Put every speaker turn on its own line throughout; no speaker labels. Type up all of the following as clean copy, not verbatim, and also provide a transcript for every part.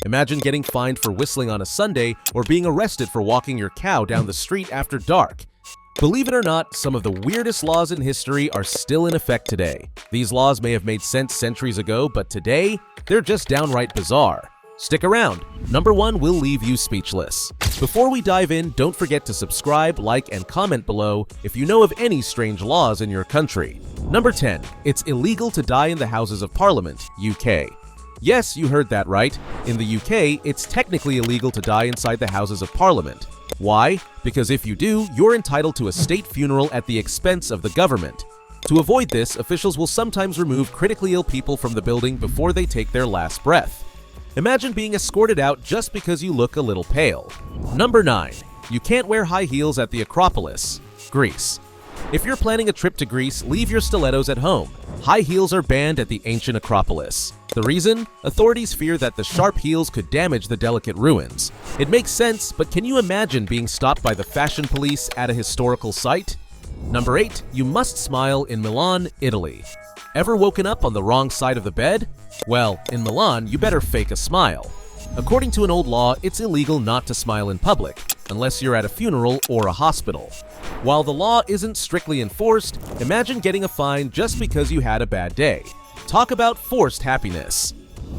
Imagine getting fined for whistling on a Sunday or being arrested for walking your cow down the street after dark. Believe it or not, some of the weirdest laws in history are still in effect today. These laws may have made sense centuries ago, but today, they're just downright bizarre. Stick around. Number 1 will leave you speechless. Before we dive in, don't forget to subscribe, like, and comment below if you know of any strange laws in your country. Number 10. It's illegal to die in the Houses of Parliament, UK. Yes, you heard that right. In the UK, it's technically illegal to die inside the Houses of Parliament. Why? Because if you do, you're entitled to a state funeral at the expense of the government. To avoid this, officials will sometimes remove critically ill people from the building before they take their last breath. Imagine being escorted out just because you look a little pale. Number 9. You can't wear high heels at the Acropolis, Greece. If you're planning a trip to Greece, leave your stilettos at home. High heels are banned at the ancient Acropolis. The reason? Authorities fear that the sharp heels could damage the delicate ruins. It makes sense, but can you imagine being stopped by the fashion police at a historical site? Number 8. You must smile in Milan, Italy. Ever woken up on the wrong side of the bed? Well, in Milan, you better fake a smile. According to an old law, it's illegal not to smile in public, unless you're at a funeral or a hospital. While the law isn't strictly enforced, imagine getting a fine just because you had a bad day. Talk about forced happiness.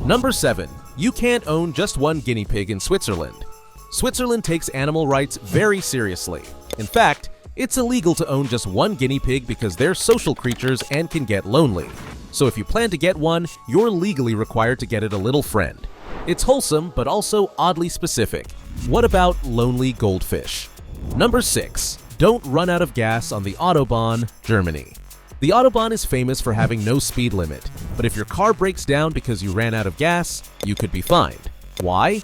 Number 7. You can't own just one guinea pig in Switzerland. Switzerland takes animal rights very seriously. In fact, it's illegal to own just one guinea pig because they're social creatures and can get lonely. So if you plan to get one, you're legally required to get it a little friend. It's wholesome, but also oddly specific. What about lonely goldfish? Number 6. Don't run out of gas on the Autobahn, Germany. The Autobahn is famous for having no speed limit, but if your car breaks down because you ran out of gas, you could be fined. Why?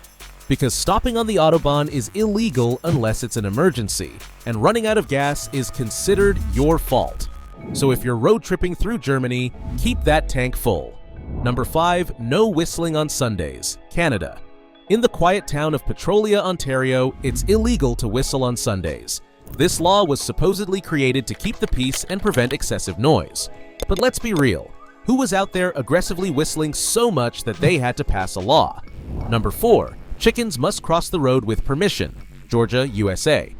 Because stopping on the Autobahn is illegal unless it's an emergency, and running out of gas is considered your fault. So if you're road tripping through Germany, keep that tank full. Number 5. No whistling on Sundays, Canada. In the quiet town of Petrolia, Ontario, it's illegal to whistle on Sundays. This law was supposedly created to keep the peace and prevent excessive noise. But let's be real. Who was out there aggressively whistling so much that they had to pass a law? Number 4. Chickens must cross the road with permission, Georgia, USA.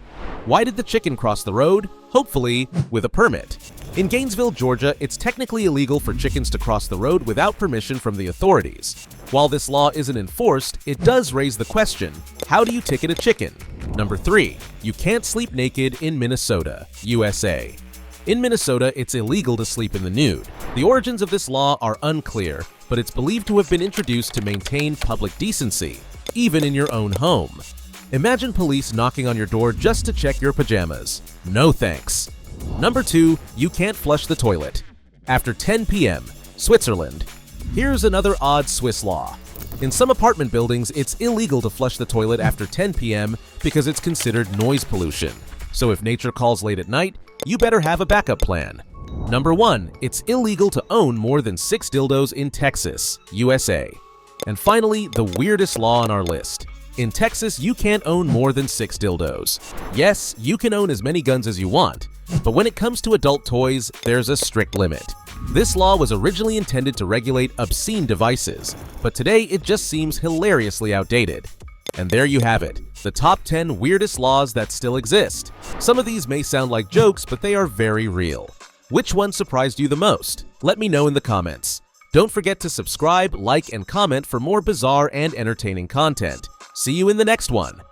Why did the chicken cross the road? Hopefully, with a permit. In Gainesville, Georgia, it's technically illegal for chickens to cross the road without permission from the authorities. While this law isn't enforced, it does raise the question, how do you ticket a chicken? Number 3. You can't sleep naked in Minnesota, USA. In Minnesota, it's illegal to sleep in the nude. The origins of this law are unclear, but it's believed to have been introduced to maintain public decency, even in your own home. Imagine police knocking on your door just to check your pajamas. No thanks. Number 2. You can't flush the toilet. After 10 p.m., Switzerland. Here's another odd Swiss law. In some apartment buildings, it's illegal to flush the toilet after 10 p.m. because it's considered noise pollution. So if nature calls late at night, you better have a backup plan. Number 1. It's illegal to own more than 6 dildos in Texas, USA. And finally, the weirdest law on our list. In Texas, you can't own more than 6 dildos. Yes, you can own as many guns as you want, but when it comes to adult toys, there's a strict limit. This law was originally intended to regulate obscene devices, but today it just seems hilariously outdated. And there you have it, the top 10 weirdest laws that still exist. Some of these may sound like jokes, but they are very real. Which one surprised you the most? Let me know in the comments. Don't forget to subscribe, like, and comment for more bizarre and entertaining content. See you in the next one.